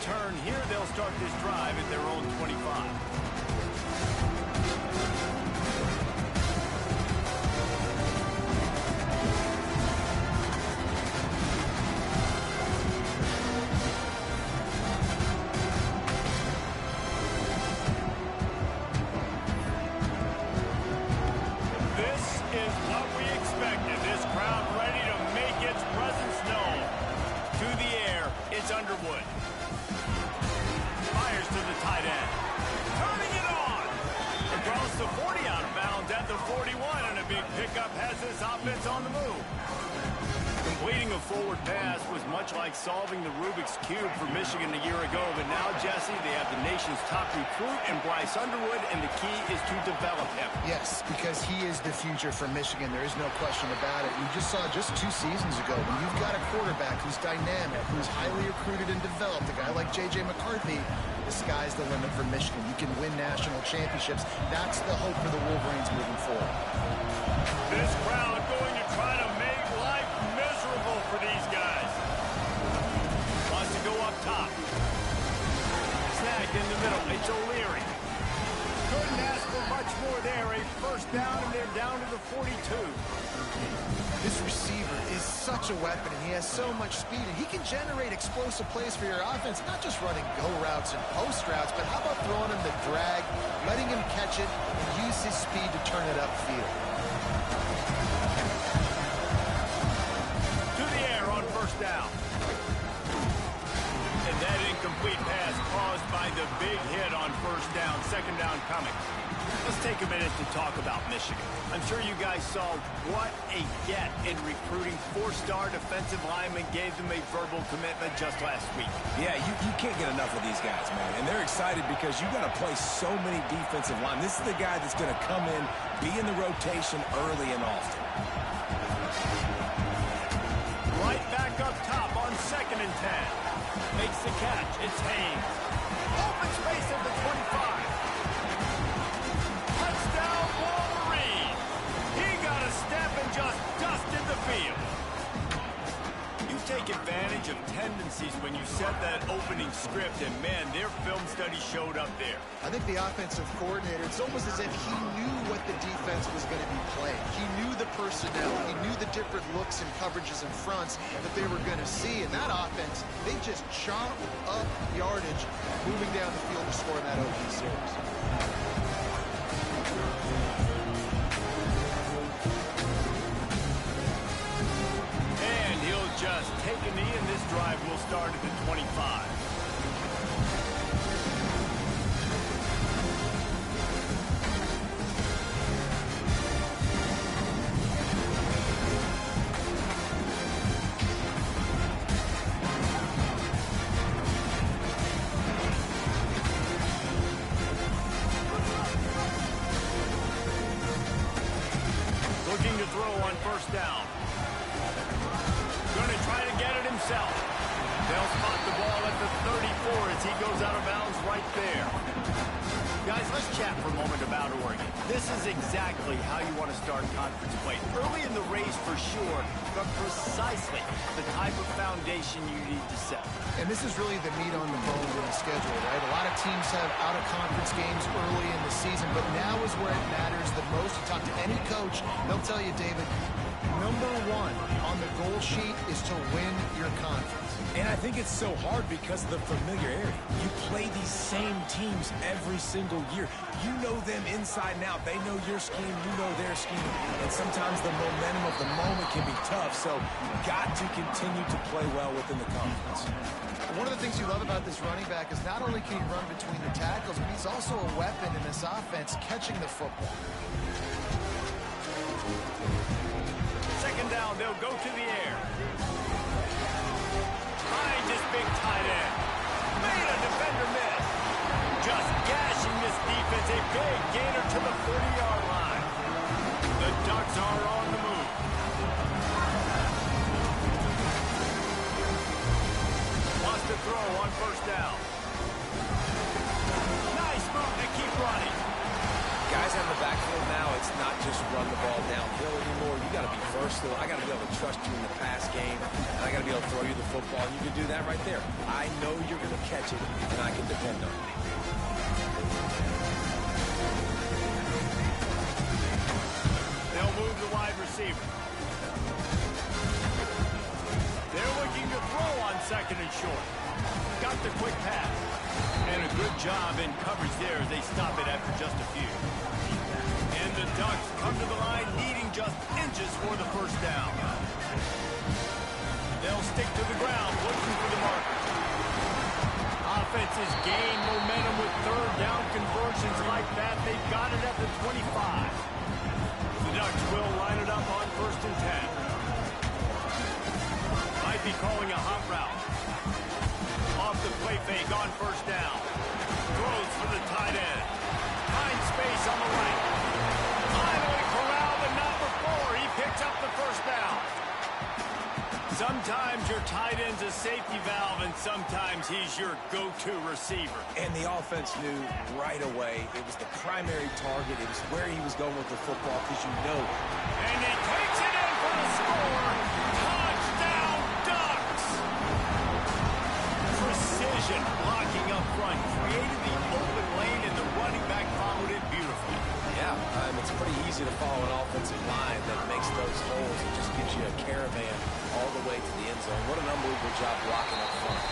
return. Here they'll start this drive at their own 25. Fires to the tight end. Turning it on. Across the 40, out of bounds at the 41, and a big pickup has this offense on the move. Completing a forward pass was much like solving the Rubik's Cube for Michigan a year ago, but now, Jesse, they have the nation's top recruit in Bryce Underwood, and the key is to develop him. Yes, because he is the future for Michigan. There is no question about it. You just saw just 2 seasons ago when you've got a quarterback who's dynamic, who's highly recruited and developed, a guy like J.J. McCarthy, the sky's the limit for Michigan. You can win national championships. That's the hope for the Wolverines moving forward. This crowd going to try to make life miserable for these guys. Wants to go up top. Snagged in the middle. It's O'Leary. Couldn't ask for much more there. A first down, and they're down to the 42. This receiver is such a weapon, and he has so much speed, and he can generate explosive plays for your offense, not just running go routes and post routes, but how about throwing him the drag, letting him catch it, and use his speed to turn it upfield. To the air on first down. And that incomplete pass caused by the big hit on first down. Second down coming. Let's take a minute to talk about Michigan. I'm sure you guys saw what a get in recruiting. 4-star defensive linemen gave them a verbal commitment just last week. Yeah, you can't get enough of these guys, man. And they're excited because you got to play so many defensive line. This is the guy that's going to come in, be in the rotation early and often. Right back up top on 2nd and 10. Makes the catch. It's Haynes. Open space at the 25. Touchdown, Wolverine. He got a step and just dusted the field. You take advantage of tendencies when you set that opening script, and man, their film study showed up there. I think the offensive coordinator, it's almost as if he knew what the defense was going to be playing. He knew the personnel. He knew the different looks and coverages and fronts that they were going to see. And that offense, they just chopped up yardage moving down the field to score in that opening series. And he'll just take a knee, and this drive will start at the 25. Looking to throw on first down. Going to try to get it himself. They'll spot the ball at the 34 as he goes out of bounds right there. Guys, let's chat for a moment about Oregon. This is exactly how you want to start conference play. Early in the race for sure, but precisely the type of foundation you need to set. And this is really the meat on the bones of the schedule, right? A lot of teams have out-of-conference games early in the season, but now is where it matters the most. You talk to any coach, they'll tell you, David, number 1 on the goal sheet is to win your conference. And I think it's so hard because of the familiarity. You play these same teams every single year. You know them inside and out. They know your scheme, you know their scheme. And sometimes the momentum of the moment can be tough, so you've got to continue to play well within the conference. One of the things you love about this running back is not only can he run between the tackles, but he's also a weapon in this offense catching the football. Second down, they'll go to the air. Behind this big tight end. Made a defender miss. Just gashing this defense. A big gainer to the 40-yard line. The Ducks are on the move. Wants to throw on first down. Nice move to keep running. Guys on the backfield now, it's It's not just run the ball downhill anymore. You got to be versatile. I got to be able to trust you in the pass game, and I got to be able to throw you the football, and you can do that right there. I know you're going to catch it, and I can depend on it. They'll move the wide receiver. They're looking to throw on second and short. Got the quick pass. And a good job in coverage there as they stop it after just a few. And the Ducks come to the line needing just inches for the first down. They'll stick to the ground looking for the marker. Offenses gain momentum with third down conversions like that. They've got it at the 25. The Ducks will line it up on first and 10. Might be calling a hot route. Off the play fake on first down. Throws for the tight end. Finds space on the right. Finally corralled, but not before. He picks up the first down. Sometimes your tight end's a safety valve, and sometimes he's your go-to receiver. And the offense knew right away it was the primary target. It was where he was going with the football, because you know. And he takes it in for the score. Touchdown, Ducks! Precision blocking up front. Created the open lane, and the running back followed it beautifully. Yeah, it's pretty easy to follow an offensive line that makes those holes and just gives you a caravan all the way to the end zone. What an unbelievable job blocking up front.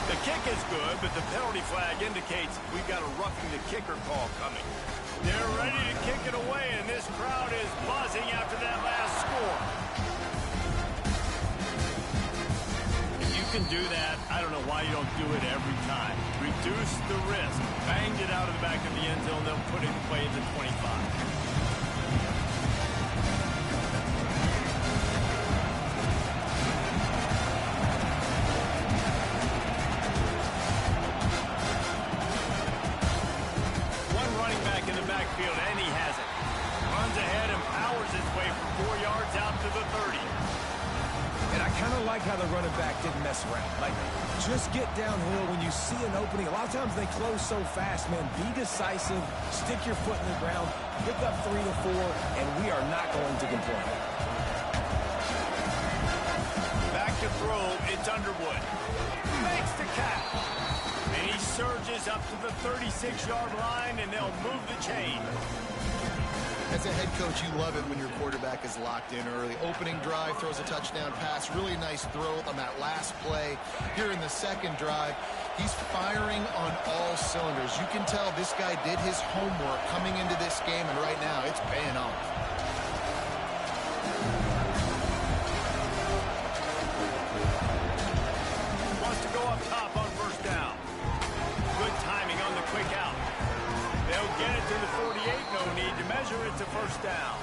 The kick is good, but the penalty flag indicates we've got a roughing the kicker call coming. They're ready to kick it away, and this crowd is buzzing after that last score. If you can do that, I don't know why you don't do it every time. Reduce the risk. Banged it out of the back of the end zone. They'll put it in play at the 25. Backfield, and he has it. Runs ahead and powers his way for 4 yards out to the 30. And I kind of like how the running back didn't mess around. Like, just get downhill when you see an opening. A lot of times they close so fast, man. Be decisive, stick your foot in the ground, pick up 3 to 4, and we are not going to complain. Back to throw, it's Underwood. Makes the catch. And he surges up to the 36-yard line, and they'll move the chain. As a head coach, you love it when your quarterback is locked in early. Opening drive, throws a touchdown pass. Really nice throw on that last play. Here in the second drive, he's firing on all cylinders. You can tell this guy did his homework coming into this game, and right now it's paying off. Wants to go up top on first down. Good timing on the quick out. They'll get it to the 48. No need to measure it to first down.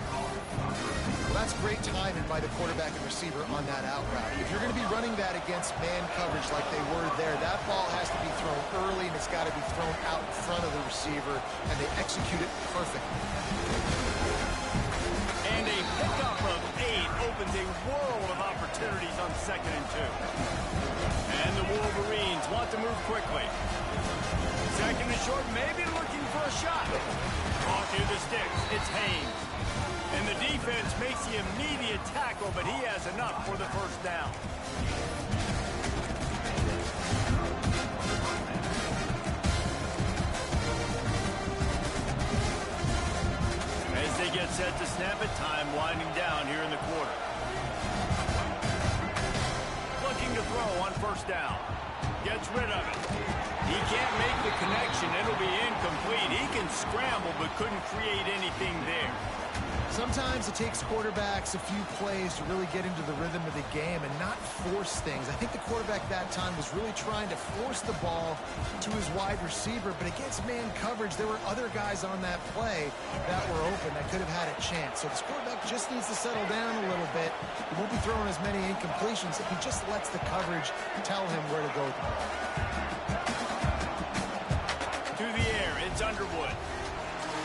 Well, that's great timing by the quarterback and receiver on that out route. If you're going to be running that against man coverage like they were there, that ball has to be thrown early, and it's got to be thrown out in front of the receiver, and they execute it perfectly. And a pickup of 8 opens a world of opportunities on second and 2. And the Wolverines want to move quickly. Second and short, maybe looking for a shot. Off to the sticks, it's Haynes. And the defense makes the immediate tackle, but he has enough for the first down. As they get set to snap it, time winding down here in the quarter. Looking to throw on first down. Gets rid of it. He can't make the connection. It'll be incomplete. He can scramble, but couldn't create anything there. Sometimes it takes quarterbacks a few plays to really get into the rhythm of the game and not force things. I think the quarterback that time was really trying to force the ball to his wide receiver, but against man coverage, there were other guys on that play that were open that could have had a chance. So this quarterback just needs to settle down a little bit. He won't be throwing as many incompletions if he just lets the coverage tell him where to go with the ball. To the air, it's Underwood.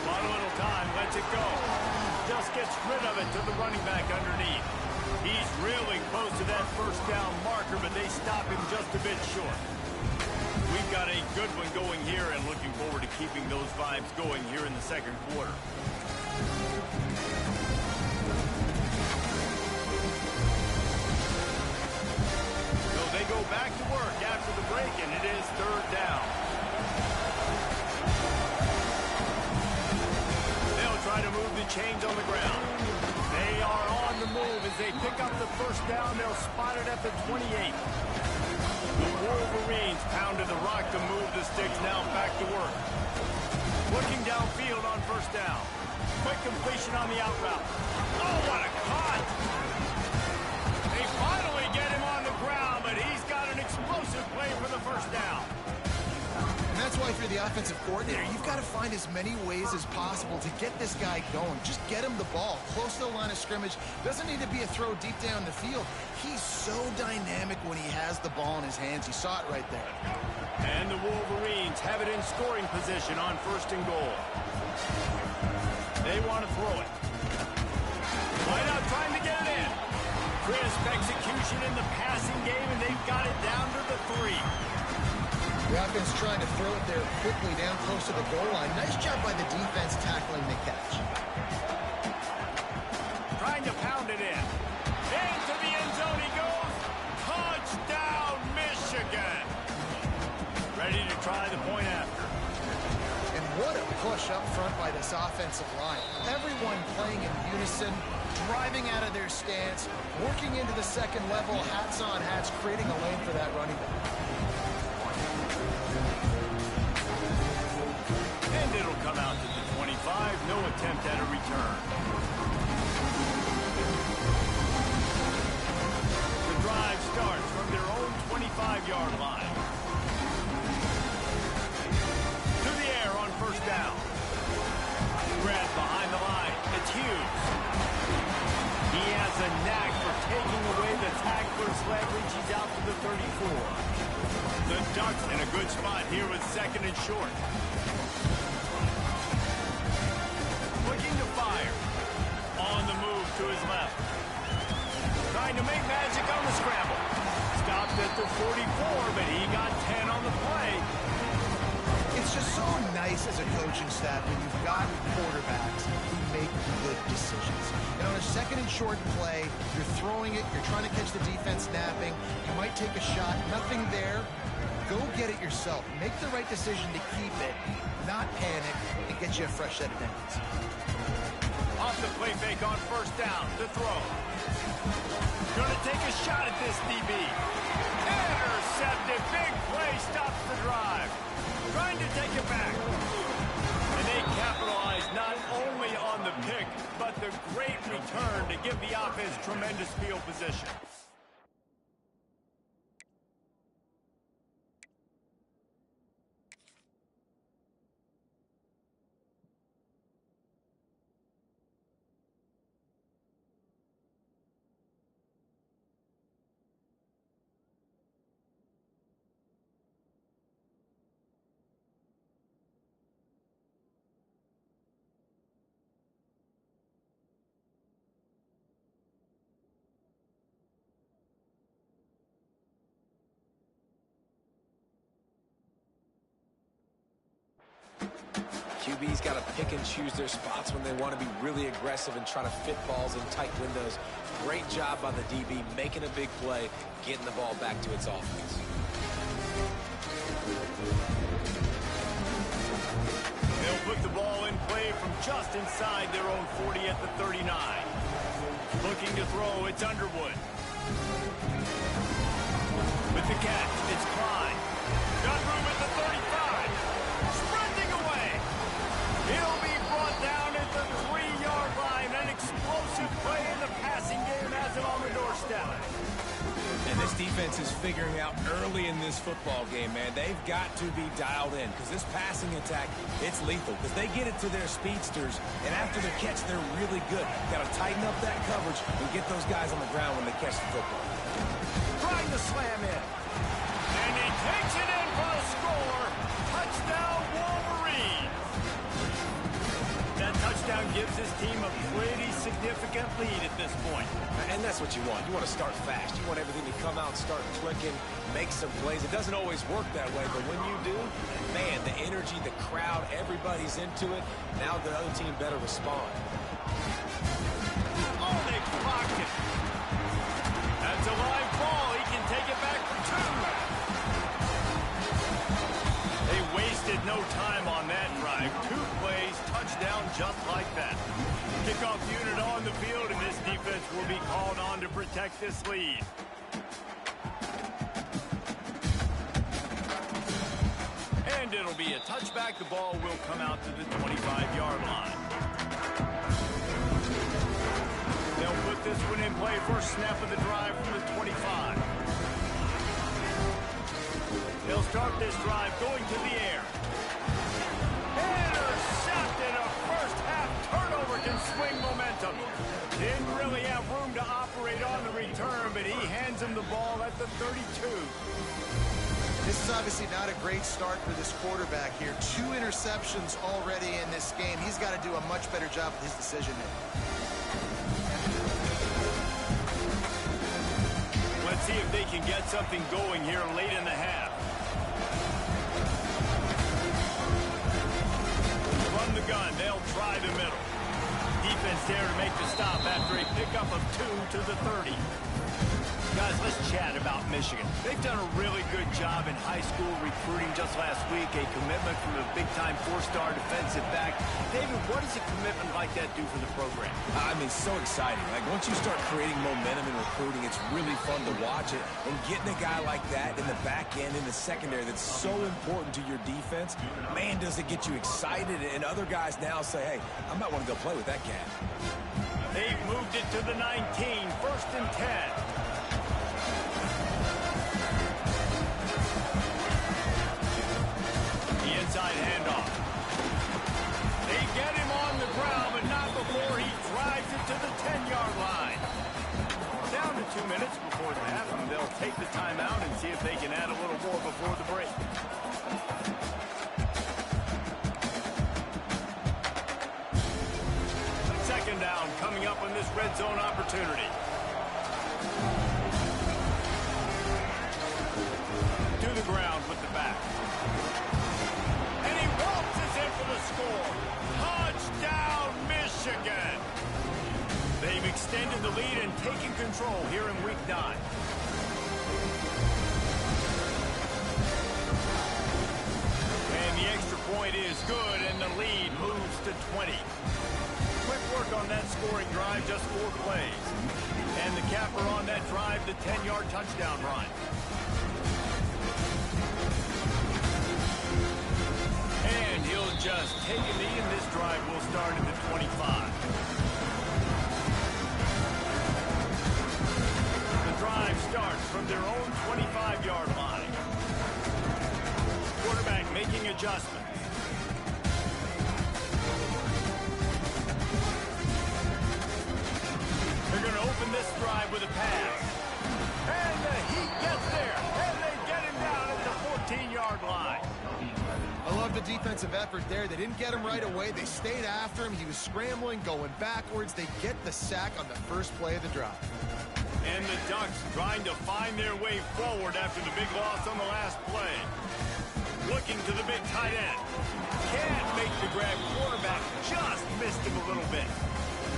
Want a little time, lets it go. Just gets rid of it to the running back underneath. He's really close to that first down marker, but they stop him just a bit short. We've got a good one going here, and looking forward to keeping those vibes going here in the second quarter. the chains on the ground. They are on the move as they pick up the first down. They'll spot it at the 28. The Wolverines pounded the rock to move the sticks. Now back to work. Looking downfield on first down. Quick completion on the out route. Oh, what a cut! They finally get him on the ground, but he's got an explosive play for the first down. And that's why if you're the offensive coordinator, you've got to find as many ways as possible to get this guy going. Just get him the ball close to the line of scrimmage. Doesn't need to be a throw deep down the field. He's so dynamic when he has the ball in his hands. You saw it right there. And the Wolverines have it in scoring position on first and goal. They want to throw it. Right out trying to get it in. Crisp execution in the passing game, and they've got it down to the 3. The offense trying to throw it there quickly down close to the goal line. Nice job by the defense tackling the catch. Trying to pound it in. Into the end zone he goes. Touchdown, Michigan. Ready to try the point after. And what a push up front by this offensive line. Everyone playing in unison, driving out of their stance, working into the second level, hats on hats, creating a lane for that running back. And it'll come out to the 25. No attempt at a return. The drive starts from their own 25-yard line. To the air on first down. Grant behind the line. It's Hughes. He has a knack for taking away the tackler's leverage. He's out to the 34. The Ducks in a good spot here with second and short. Looking to fire. On the move to his left. Trying to make magic on the scramble. Stopped at the 44, but he got 10 on the play. It's just so nice as a coaching staff when you've got quarterbacks who make good decisions. And on a second and short play, you're throwing it, you're trying to catch the defense napping, you might take a shot, nothing there. Go get it yourself. Make the right decision to keep it, not panic, and get you a fresh set of downs. Off the play fake on first down to throw. Gonna take a shot at this DB. Intercepted. Big play stops the drive. Trying to take it back. And they capitalize not only on the pick, but the great return to give the offense tremendous field position. QB's got to pick and choose their spots when they want to be really aggressive and try to fit balls in tight windows. Great job by the DB making a big play, getting the ball back to its offense. They'll put the ball in play from just inside their own 40 at the 39. Looking to throw, it's Underwood. With the catch, it's Klein. Got room at the 35. Sprinting away. He'll be brought down at the 3-yard line. An explosive play in the passing game has him on the doorstep. And this defense is figuring out early in this football game, man. They've got to be dialed in because this passing attack, it's lethal because they get it to their speedsters, and after the catch, they're really good. Got to tighten up that coverage and get those guys on the ground when they catch the football. Trying to slam in. And he takes it in for a score. Touchdown, Wolverines. That touchdown gives his team a pretty significant lead at this point. And that's what you want. You want to start fast. You want everything to come out, start clicking, make some plays. It doesn't always work that way, but when you do, man, the energy, the crowd, everybody's into it. Now the other team better respond. Oh, they blocked it. That's a live ball. He can take it back for 2. They wasted no time on that drive. 2 plays, touchdown just like that. Kickoff unit on the field, and this defense will be called on to protect this lead. And it'll be a touchback. The ball will come out to the 25-yard line. They'll put this one in play. First snap of the drive from the 25. They'll start this drive going to the air. Intercepted. A first-half turnover can swing momentum. Didn't really have room to operate on the return, but he hands him the ball at the 32. This is obviously not a great start for this quarterback here. 2 interceptions already in this game. He's got to do a much better job with his decision-making. Let's see if they can get something going here late in the half. From the gun, they'll try the middle. Defense there to make the stop after a pickup of 2 to the 30. Guys, let's chat about Michigan. They've done a really good job in high school recruiting. Just last week, a commitment from a big-time 4-star defensive back. David, what does a commitment like that do for the program? I mean, so exciting. Like, once you start creating momentum in recruiting, it's really fun to watch it. And getting a guy like that in the back end, in the secondary, that's so important to your defense, man, does it get you excited. And other guys now say, hey, I might want to go play with that cat. They've moved it to the 19, 1st and 10. Inside handoff. They get him on the ground, but not before he drives it to the 10-yard line. Down to 2 minutes before the half, and they'll take the timeout and see if they can add a little more before the break. Second down coming up on this red zone opportunity. To the ground with the back. For the score. Touchdown, Michigan. They've extended the lead and taken control here in week 9. And the extra point is good, and the lead moves to 20. Quick work on that scoring drive, just 4 plays. And the capper on that drive, the 10-yard touchdown run. And he'll just take a knee, and this drive will start at the 25. The drive starts from their own 25-yard line. Quarterback making adjustments. They're going to open this drive with a pass. And the Heat gets there, and they get him down at the 14-yard line. I love the defensive effort there. They didn't get him right away. They stayed after him. He was scrambling, going backwards. They get the sack on the first play of the drive. And the Ducks trying to find their way forward after the big loss on the last play. Looking to the big tight end. Can't make the grab. Quarterback just missed him a little bit.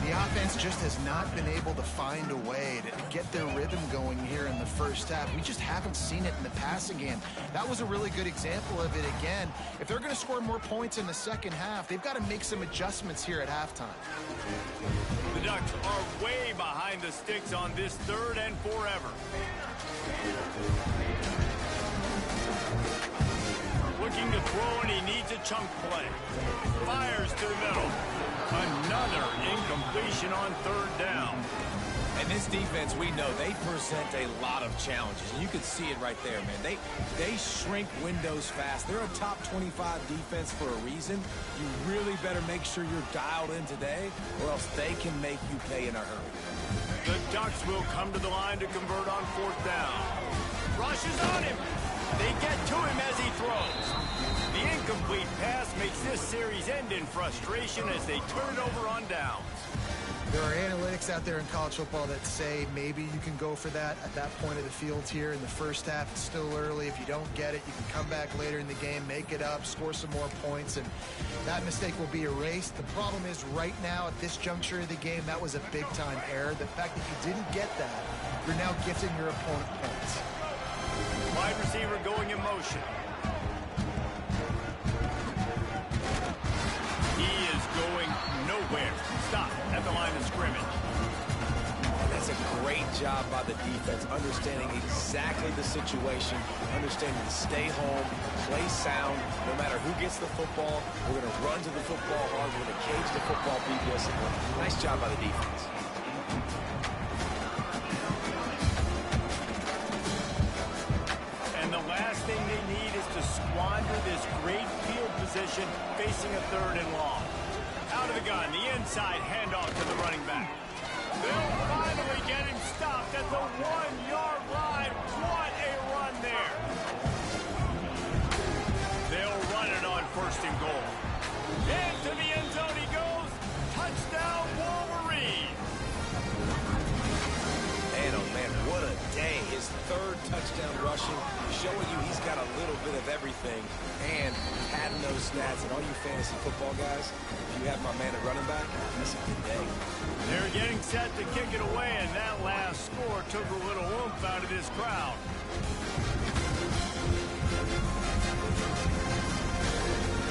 The offense just has not been able to find a way to get their rhythm going here in the first half. We just haven't seen it in the passing game. That was a really good example of it again. If they're going to score more points in the second half, they've got to make some adjustments here at halftime. The Ducks are way behind the sticks on this 3rd and forever. Looking to throw, and he needs a chunk play. Fires to the middle. Another incompletion on 3rd down. And this defense, we know, they present a lot of challenges. And you can see it right there, man. They shrink windows fast. They're a top 25 defense for a reason. You really better make sure you're dialed in today, or else they can make you pay in a hurry. The Ducks will come to the line to convert on 4th down. Rushes on him. They get to him as he throws. The incomplete pass makes this series end in frustration as they turn it over on downs. There are analytics out there in college football that say maybe you can go for that at that point of the field here in the first half. It's still early. If you don't get it, you can come back later in the game, make it up, score some more points, and that mistake will be erased. The problem is right now at this juncture of the game, that was a big-time error. The fact that you didn't get that, you're now gifting your opponent points. Wide receiver going in motion. He is going square. Stop at the line of scrimmage. That's a great job by the defense, understanding exactly the situation, understanding to stay home, play sound. No matter who gets the football, we're going to run to the football hard. We're going to cage the football, be disciplined. Nice job by the defense. And the last thing they need is to squander this great field position facing a 3rd and long. Out of the gun, the inside handoff to the running back. They'll finally get him stopped at the 1-yard line. What a run there. They'll run it on 1st and goal. Into the end zone he goes. Touchdown, Wolverine. Man, oh man, what a day. His 3rd touchdown rushing, showing you he's got a little bit of everything. And having those stats, and all you fantasy football guys, if you have my man at running back, that's a good day. They're getting set to kick it away, and that last score took a little oomph out of this crowd.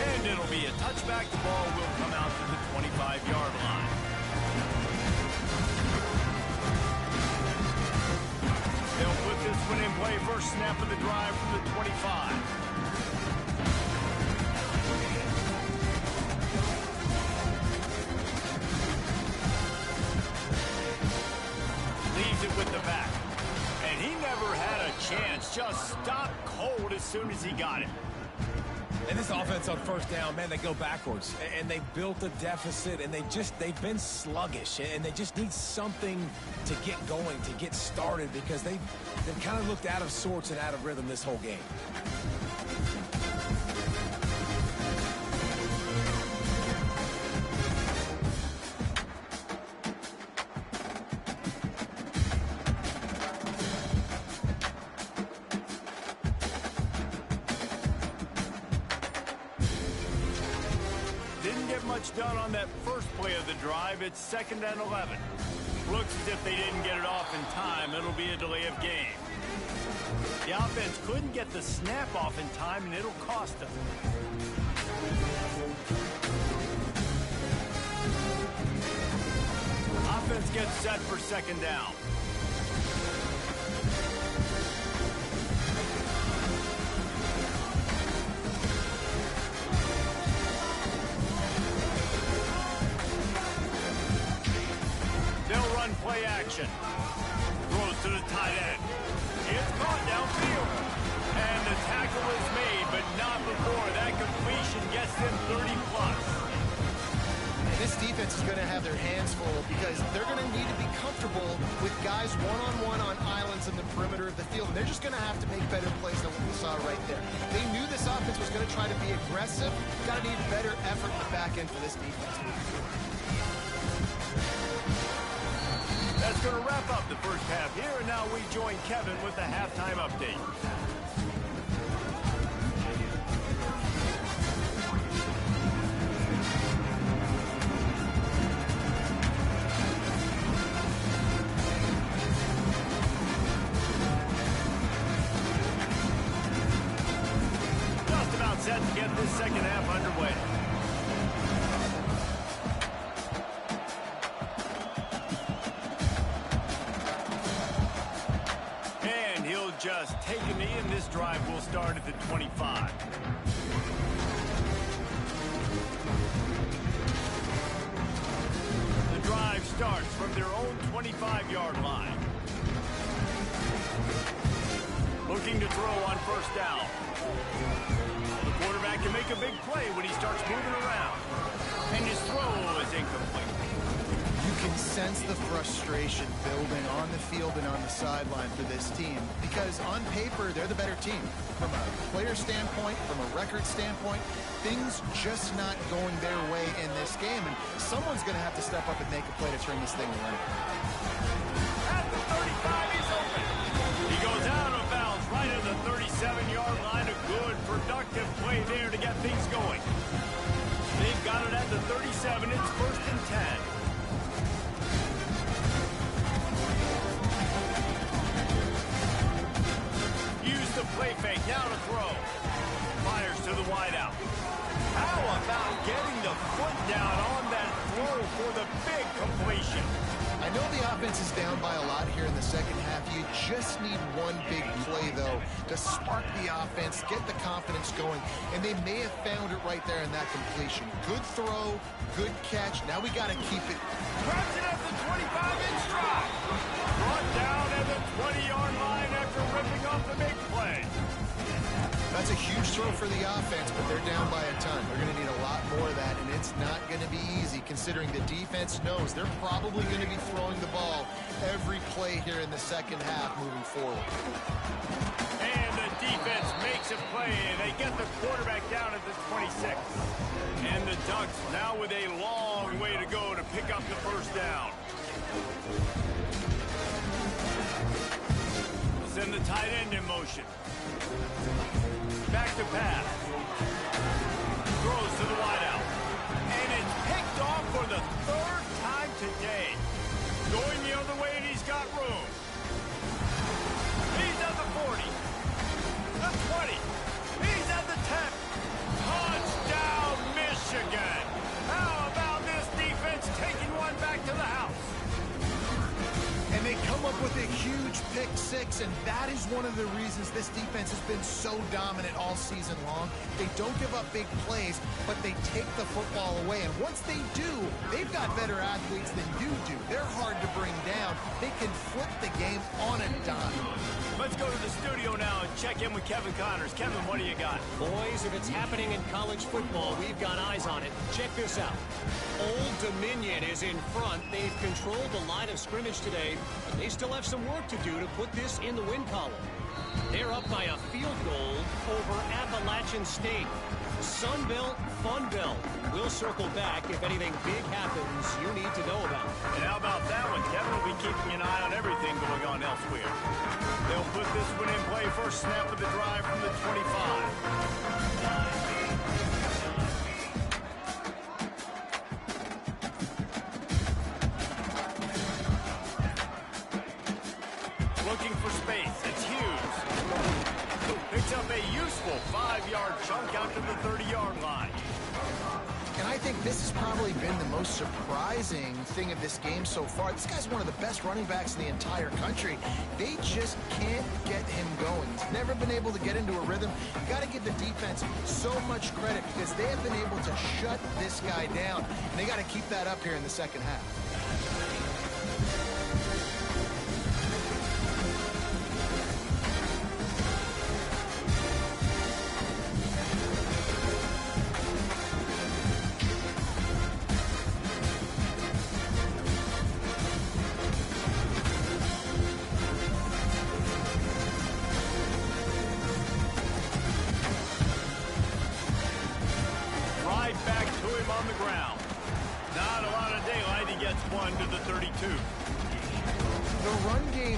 And it'll be a touchback. The ball will come out to the 25-yard line. They'll put this one in play. First snap of the drive from the 25. Leaves it with the back. And he never had a chance. Just stopped cold as soon as he got it. And this offense on 1st down, man, they go backwards. And they built a deficit, and they've been sluggish. And they just need something to get going, to get started, because they've kind of looked out of sorts and out of rhythm this whole game. Done on that first play of the drive. It's 2nd and 11. Looks as if they didn't get it off in time. It'll be a delay of game. The offense couldn't get the snap off in time, and it'll cost them. Offense gets set for 2nd down. Play action. Throws to the tight end. It's caught downfield. And the tackle is made, but not before that completion gets them 30-plus. This defense is going to have their hands full because they're going to need to be comfortable with guys one-on-one on islands in the perimeter of the field. And they're just going to have to make better plays than what we saw right there. They knew this offense was going to try to be aggressive. Got to need better effort in the back end for this defense moving forward. That's going to wrap up the first half here, and now we join Kevin with the halftime update. Just about set to get this 2nd half underway. Just take a knee, and this drive will start at the 25. The drive starts from their own 25-yard line. Looking to throw on 1st down. The quarterback can make a big play when he starts moving around. And his throw is incomplete. You can sense the frustration building on the field and on the sideline for this team because on paper, they're the better team. From a player standpoint, from a record standpoint, things just not going their way in this game, and someone's going to have to step up and make a play to turn this thing around. At the 35, he's open. He goes out of bounds right at the 37-yard line. A good, productive play there to get things going. They've got it at the 37. It's 1st and 10. The play fake, now to throw. Fires to the wideout. How about getting the foot down on that throw for for the big completion. I know the offense is down by a lot here in the second half. You just need one big play, though, to spark the offense, get the confidence going, and they may have found it right there in that completion. Good throw, good catch. Now we got to keep it. Grabs it at the 25-inch drop. Brought down at the 20-yard line after ripping off the big play. That's a huge throw for the offense, but they're down by a ton. They're going to need a lot more of that, and it's not going to be easy considering the defense knows they're probably going to be throwing the ball every play here in the second half moving forward. And the defense makes a play, and they get the quarterback down at the 26. And the Ducks now with a long way to go to pick up the first down. Send the tight end in motion. Back to pass. Throws to the wideout. And it's picked off for the third time today. Going the other way, and he's got room. He's at the 40. The 20. He's at the 10. Touchdown, Michigan. How about this defense taking one back to the house? And they come up with a huge pick six, and that is one of the reasons this defense has been so dominant all season long. They don't give up big plays, but they take the football away. And once they do, they've got better athletes than you do. They're hard to bring down. They can flip the game on a dime. Let's go to the studio now and check in with Kevin Connors. Kevin, what do you got? Boys, if it's happening in college football, we've got eyes on it. Check this out. Old Dominion is in front. They've controlled the line of scrimmage today, but they still have some work to do to put this in the win column. They're up by a field goal over Appalachian State. Sunbelt, Funbelt. We'll circle back if anything big happens you need to know about. And how about that one? Kevin will be keeping an eye on everything going on elsewhere. They'll put this one in play. First snap of the drive from the 25. Looking for space. It's Hughes. Picks up a useful 5-yard chunk out to the 30-yard line. And I think this has probably been the most surprising thing of this game so far. This guy's one of the best running backs in the entire country. They just can't get him going. He's never been able to get into a rhythm. You got to give the defense so much credit because they have been able to shut this guy down. And they got to keep that up here in the second half.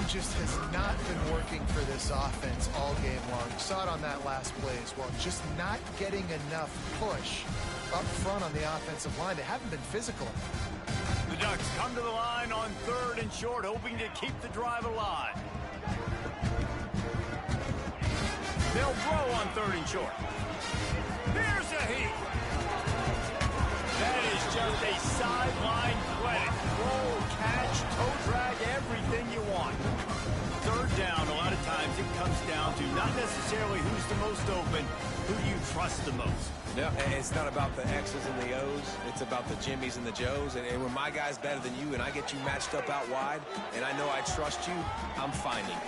Just has not been working for this offense all game long. You saw it on that last play as well. Just not getting enough push up front on the offensive line. They haven't been physical. The Ducks come to the line on 3rd and short, hoping to keep the drive alive. They'll throw on 3rd and short. Here's a heat. That is just a sideline play. Roll, catch, toe drag, everything you want. 3rd down, a lot of times it comes down to not necessarily who's the most open, who you trust the most. No, it's not about the X's and the O's. It's about the Jimmys and the Joes. And when my guy's better than you and I get you matched up out wide, and I know I trust you, I'm finding you.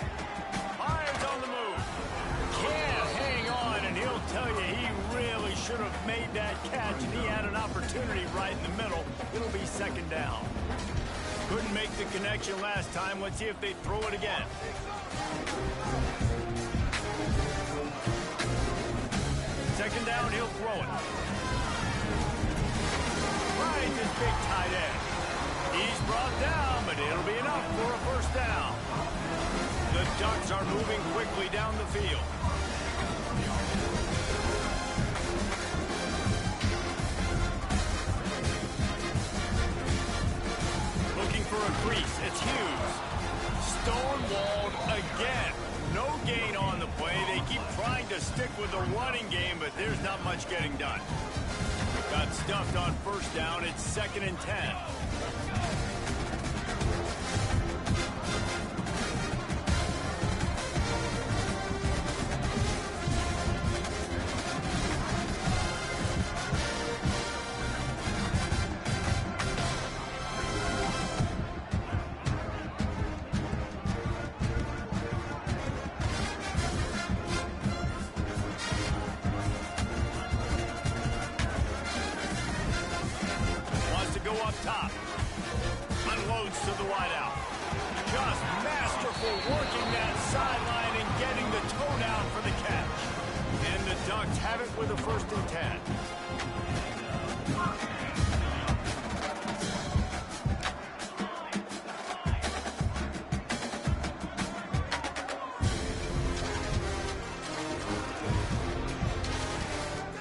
Myers on the move. Can't hang on, and he'll tell you he really should have made that catch, and he had an opportunity right in the middle. It'll be 2nd down. Couldn't make the connection last time. Let's see if they throw it again. Second down, he'll throw it. Finds his big tight end. He's brought down, but it'll be enough for a first down. The Ducks are moving quickly down the field. Looking for a crease. It's Hughes. Stonewalled again. No gain on the play. They keep trying to stick with the running game, but there's not much getting done. Got stuffed on first down. It's 2nd and 10. Up top. Unloads to the wideout. Just masterful working that sideline and getting the toe down for the catch. And the Ducks have it with a 1st and 10.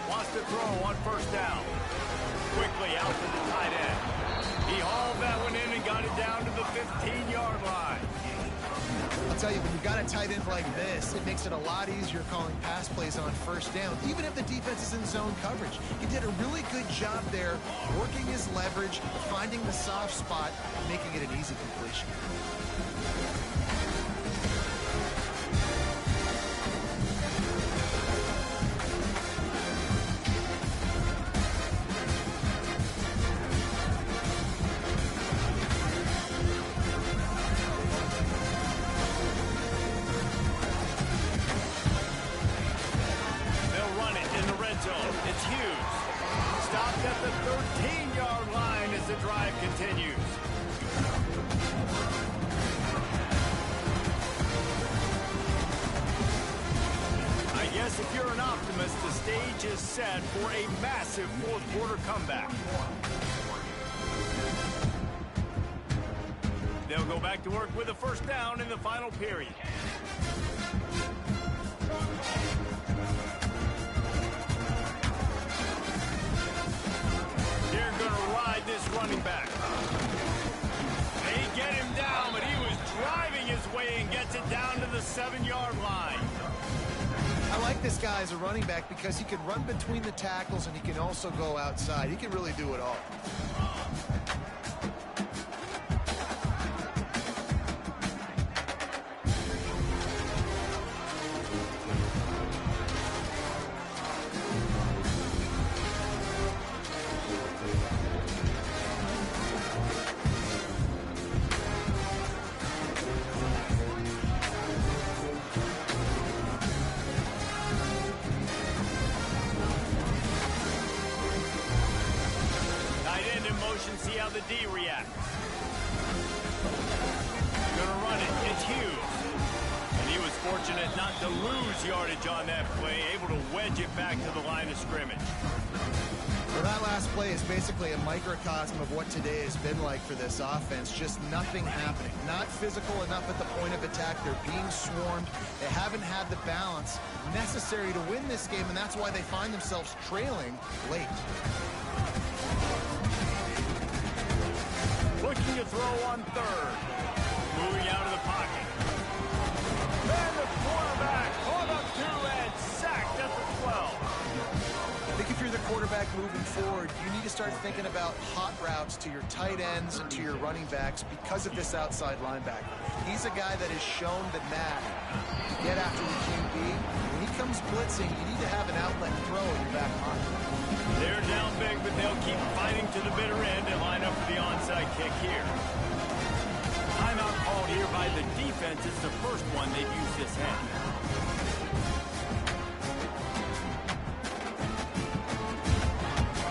Wants to throw on 1st down. Quickly out to the tight end. He hauled that one in and got it down to the 15-yard line. I'll tell you, when you've got a tight end like this, it makes it a lot easier calling pass plays on 1st down, even if the defense is in zone coverage. He did a really good job there, working his leverage, finding the soft spot, and making it an easy completion. It's Hughes. Stopped at the 13-yard line as the drive continues. I guess if you're an optimist, the stage is set for a massive 4th quarter comeback. They'll go back to work with a 1st down in the final period. They're going to ride this running back. They get him down, but he was driving his way and gets it down to the 7-yard line. I like this guy as a running back because he can run between the tackles and he can also go outside. He can really do it all. See how the D reacts. Gonna run it. It's Hughes. And he was fortunate not to lose yardage on that play, able to wedge it back to the line of scrimmage. Well, that last play is basically a microcosm of what today has been like for this offense. Just nothing happening. Not physical enough at the point of attack. They're being swarmed. They haven't had the balance necessary to win this game, and that's why they find themselves trailing late. Looking to throw on 3rd. Moving out of the pocket. And the quarterback caught up 2 and sacked at the 12. I think if you're the quarterback moving forward, you need to start thinking about hot routes to your tight ends and to your running backs because of this outside linebacker. He's a guy that has shown the knack to get after the QB. When he comes blitzing, you need to have an outlet throw in your back pocket. They're down big, but they'll keep fighting to the bitter end and line up for the onside kick here. Timeout called here by the defense. It's the first one they've used this half.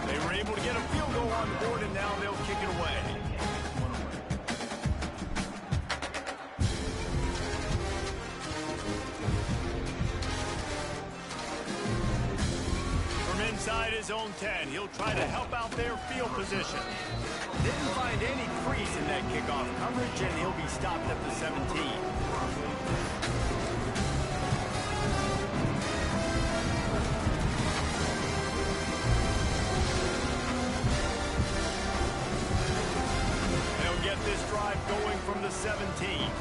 They were able to get a field goal on the board, and now they'll kick it away. Inside his own 10, he'll try to help out their field position. Didn't find any crease in that kickoff coverage, and he'll be stopped at the 17. They'll get this drive going from the 17.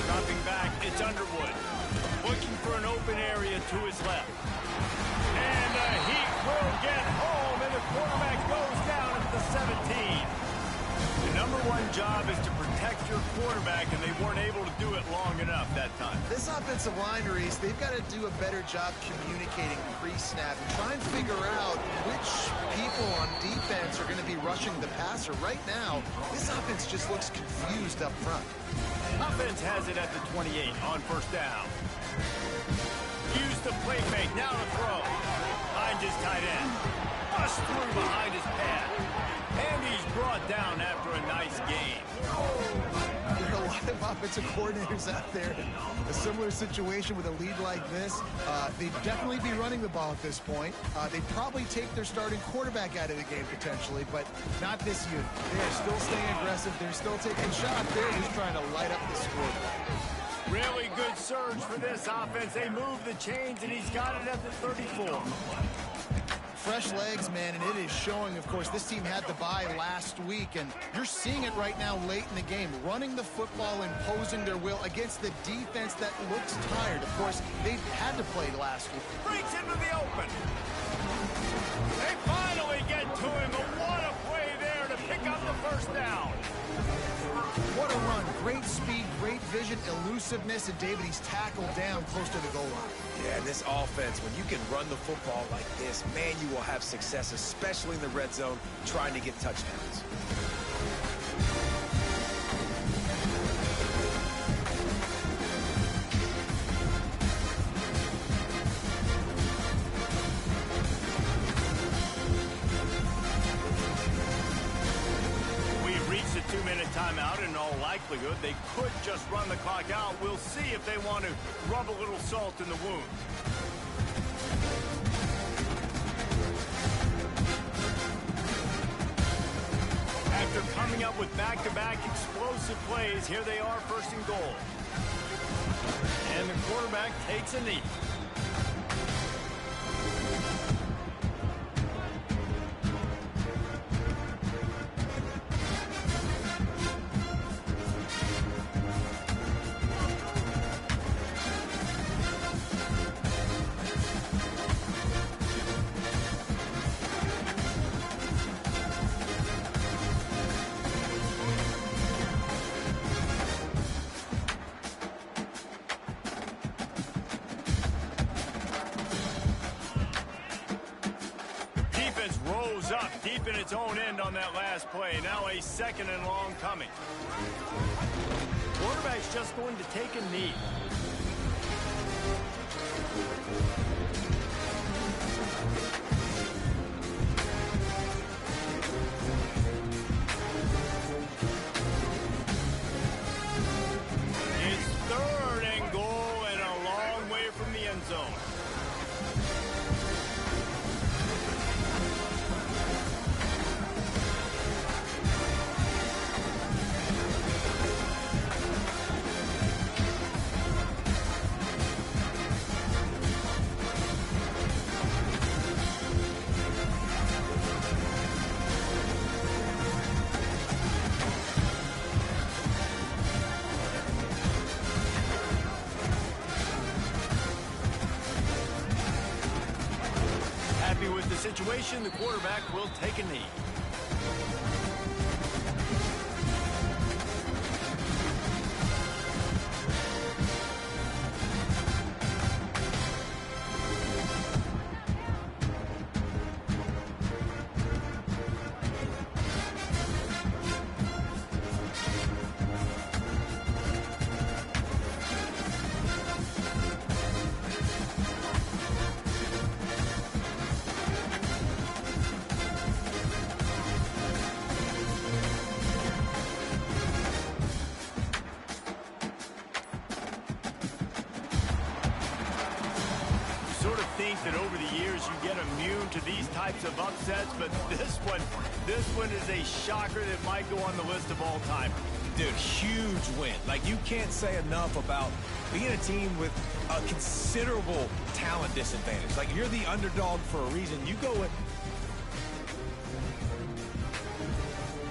Dropping back, it's Underwood. Looking for an open area to his left. And the Heat will get home, and the quarterback goes down at the 17. The number one job is to protect your quarterback, and they weren't able to do it long enough that time. This offensive line, Reese, they've got to do a better job communicating pre-snap and try and figure out which people on defense are going to be rushing the passer. Right now, this offense just looks confused up front. Offense has it at the 28 on first down. Use the play fake, now to throw. Finds his tight end. Bust through behind his pad. And he's brought down after a nice game. There are a lot of offensive coordinators out there in a similar situation with a lead like this. They'd definitely be running the ball at this point. They'd probably take their starting quarterback out of the game potentially, but not this unit. They're still staying aggressive. They're still taking shots. They're just trying to light up the scoreboard. Really good surge for this offense. They move the chains, and he's got it at the 34. Fresh legs, man, and it is showing. Of course, this team had the bye last week, and you're seeing it right now late in the game, running the football, imposing their will against the defense that looks tired. Of course, they had to play last week. Breaks into the open. They finally get to him, but what a play there to pick up the first down. What a run. Great speed, great vision, elusiveness, and David, he's tackled down close to the goal line. Yeah, and this offense, when you can run the football like this, man, you will have success, especially in the red zone, trying to get touchdowns. Timeout. In all likelihood, they could just run the clock out. We'll see if they want to rub a little salt in the wound. After coming up with back-to-back explosive plays, here they are, first and goal. And the quarterback takes a knee. Up deep in its own end on that last play. Now a second and long coming. Quarterback's just going to take a knee. It's third and goal and a long way from the end zone. With the situation, the quarterback will take a knee. That over the years you get immune to these types of upsets, but this one is a shocker that might go on the list of all time. Dude, huge win. Like, you can't say enough about being a team with a considerable talent disadvantage. Like, you're the underdog for a reason. You go